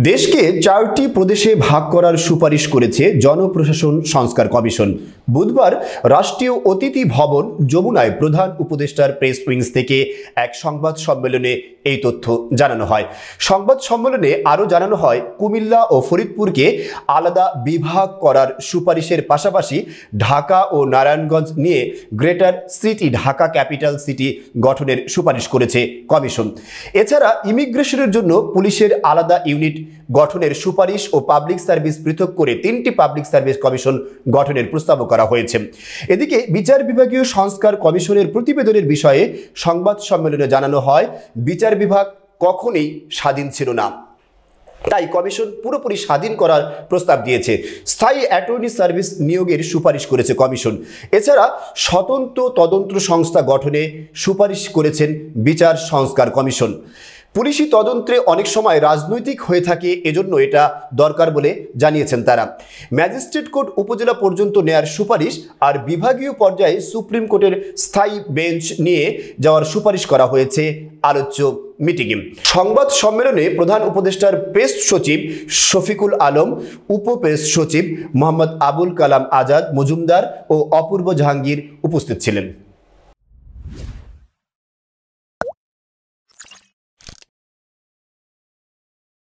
দেশকে 4টি প্রদেশে ভাগ করার সুপারিশ করেছে জনপ্রশাসন সংস্কার কমিশন। বুধবার রাষ্ট্রীয় অতিথি ভবন যমুনায় প্রধান উপদেষ্টার প্রেস উইংস থেকে এক সংবাদ সম্মেলনে এই তথ্য জানানো হয়। সংবাদ সম্মেলনে আরও জানানো হয়, কুমিল্লা ও ফরিদপুরকে আলাদা বিভাগ করার সুপারিশের পাশাপাশি ঢাকা ও নারায়ণগঞ্জ নিয়ে greater city Dhaka capital city গঠনের সুপারিশ করেছে কমিশন। এছাড়া ইমিগ্রেশনের জন্য পুলিশের আলাদা ইউনিট গঠনের সুপারিশ ও পাবলিক সার্ভিস পৃথক করে 3টি পাবলিক সার্ভিস কমিশন গঠনের প্রস্তাবও করা হয়েছে। এদিকে বিচার বিভাগীয় সংস্কার কমিশনের প্রতিবেদনের বিষয়ে সংবাদ সম্মেলনে জানানো হয়, বিচার বিভাগ কখনোই স্বাধীন ছিল না, তাই কমিশন পুরোপুরি স্বাধীন করার প্রস্তাব দিয়েছে। স্থায়ী অ্যাটর্নি সার্ভিস নিয়োগের সুপারিশ করেছে কমিশন। এছাড়া স্বতন্ত্র তদন্ত সংস্থা গঠনে সুপারিশ করেছেন বিচার সংস্কার কমিশন। পুলিশি তদন্তে অনেক সময় রাজনৈতিক হয়ে থাকে, এজন্য এটা দরকার বলে জানিয়েছেন তারা। ম্যাজিস্ট্রেট কোর্ট উপজেলা পর্যন্ত নেয়ার সুপারিশ আর বিভাগীয় পর্যায়ে সুপ্রিম কোর্টের স্থায়ী বেঞ্চ নিয়ে যাওয়ার সুপারিশ করা হয়েছে আলোচ্য মিটিংয়ে। সংবাদ সম্মেলনে প্রধান উপদেষ্টার প্রেস সচিব শফিকুল আলম, উপ প্রেস সচিব মোহাম্মদ আবুল কালাম আজাদ মজুমদার ও অপূর্ব জাহাঙ্গীর উপস্থিত ছিলেন।